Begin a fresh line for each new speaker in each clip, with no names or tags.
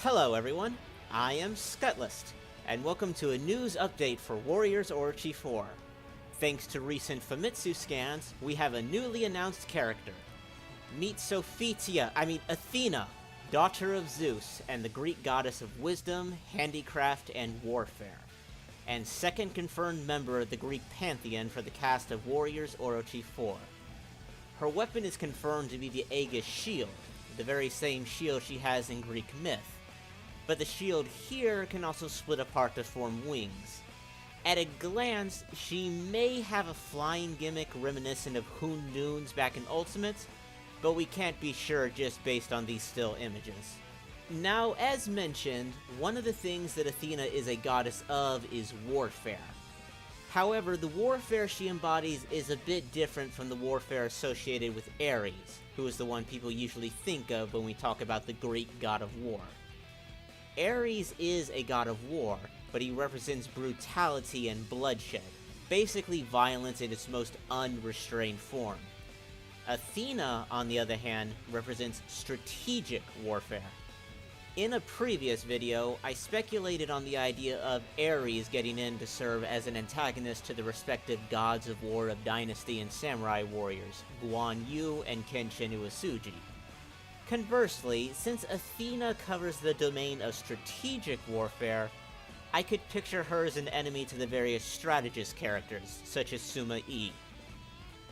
Hello everyone, I am Scutlist, and welcome to a news update for Warriors Orochi 4. Thanks to recent Famitsu scans, we have a newly announced character. Meet Athena, daughter of Zeus and the Greek goddess of wisdom, handicraft, and warfare, and second confirmed member of the Greek pantheon for the cast of Warriors Orochi 4. Her weapon is confirmed to be the Aegis shield, the very same shield she has in Greek myth. But the shield here can also split apart to form wings. At a glance, she may have a flying gimmick reminiscent of Hoon Noon's back in Ultimate, but we can't be sure just based on these still images. Now, as mentioned, one of the things that Athena is a goddess of is warfare. However, the warfare she embodies is a bit different from the warfare associated with Ares, who is the one people usually think of when we talk about the Greek god of war. Ares is a god of war, but he represents brutality and bloodshed, basically violence in its most unrestrained form. Athena, on the other hand, represents strategic warfare. In a previous video, I speculated on the idea of Ares getting in to serve as an antagonist to the respective gods of war of Dynasty and Samurai warriors, Guan Yu and Kenshin Uesugi. Conversely, since Athena covers the domain of strategic warfare, I could picture her as an enemy to the various strategist characters, such as Suma Yi.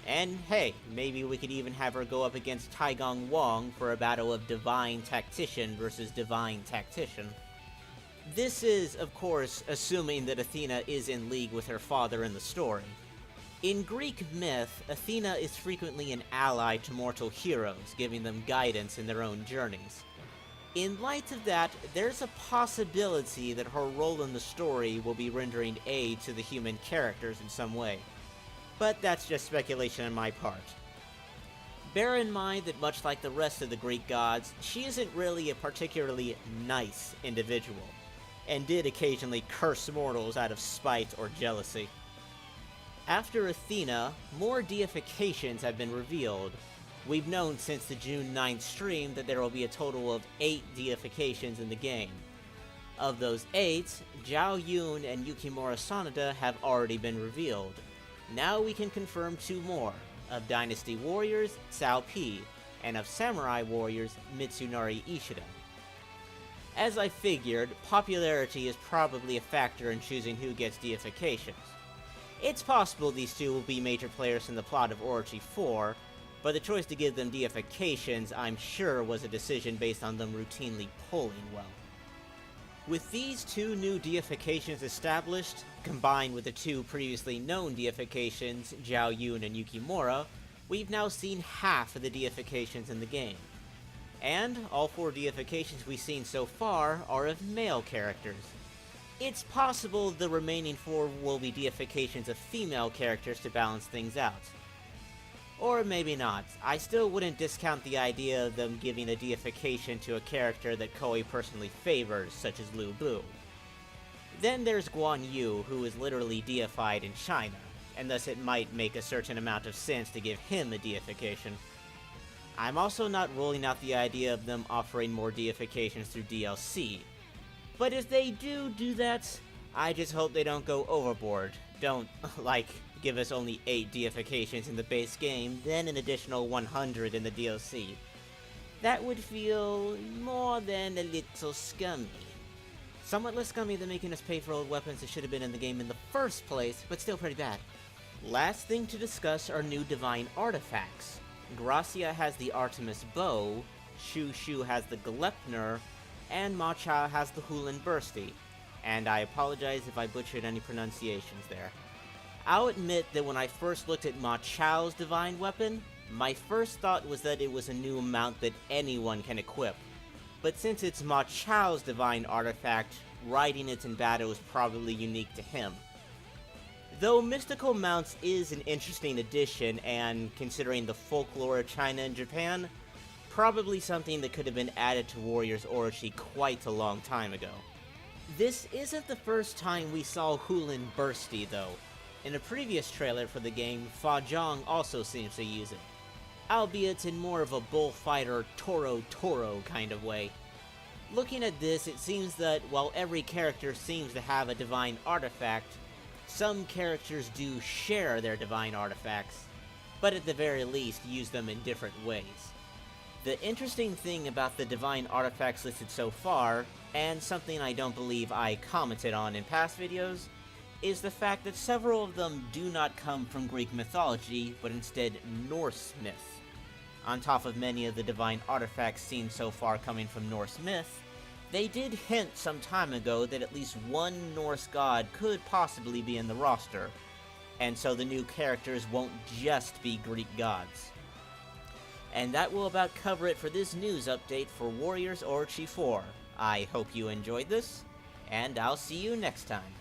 And hey, maybe we could even have her go up against Taigong Wong for a battle of Divine Tactician versus Divine Tactician. This is, of course, assuming that Athena is in league with her father in the story. In Greek myth, Athena is frequently an ally to mortal heroes, giving them guidance in their own journeys. In light of that, there's a possibility that her role in the story will be rendering aid to the human characters in some way. But that's just speculation on my part. Bear in mind that much like the rest of the Greek gods, she isn't really a particularly nice individual, and did occasionally curse mortals out of spite or jealousy. After Athena, more deifications have been revealed. We've known since the June 9th stream that there will be a total of 8 deifications in the game. Of those 8, Zhao Yun and Yukimura Sanada have already been revealed. Now we can confirm 2 more, of Dynasty Warriors, Cao Pi, and of Samurai Warriors, Mitsunari Ishida. As I figured, popularity is probably a factor in choosing who gets deifications. It's possible these 2 will be major players in the plot of Orochi 4, but the choice to give them deifications I'm sure was a decision based on them routinely polling well. With these 2 new deifications established, combined with the 2 previously known deifications, Zhao Yun and Yukimura, we've now seen half of the deifications in the game. And all 4 deifications we've seen so far are of male characters. It's possible the remaining 4 will be deifications of female characters to balance things out. Or maybe not. I still wouldn't discount the idea of them giving a deification to a character that Koei personally favors, such as Lu Bu. Then there's Guan Yu, who is literally deified in China, and thus it might make a certain amount of sense to give him a deification. I'm also not ruling out the idea of them offering more deifications through DLC. But if they do that, I just hope they don't go overboard. Don't, give us only 8 deifications in the base game, then an additional 100 in the DLC. That would feel more than a little scummy. Somewhat less scummy than making us pay for old weapons that should have been in the game in the first place, but still pretty bad. Last thing to discuss are new divine artifacts. Gracia has the Artemis Bow, Shu Shu has the Glepner, and Ma Chao has the Hulin Bursty, and I apologize if I butchered any pronunciations there. I'll admit that when I first looked at Ma Chao's divine weapon, my first thought was that it was a new mount that anyone can equip. But since it's Ma Chao's divine artifact, riding it in battle is probably unique to him. Though mystical mounts is an interesting addition, and considering the folklore of China and Japan, probably something that could have been added to Warriors Orochi quite a long time ago. This isn't the first time we saw Hulin Bursty though. In a previous trailer for the game, Fa Zhang also seems to use it, albeit in more of a bullfighter Toro kind of way. Looking at this, it seems that while every character seems to have a divine artifact, some characters do share their divine artifacts, but at the very least use them in different ways. The interesting thing about the divine artifacts listed so far, and something I don't believe I commented on in past videos, is the fact that several of them do not come from Greek mythology, but instead Norse myth. On top of many of the divine artifacts seen so far coming from Norse myth, they did hint some time ago that at least one Norse god could possibly be in the roster, and so the new characters won't just be Greek gods. And that will about cover it for this news update for Warriors Orochi 4. I hope you enjoyed this, and I'll see you next time.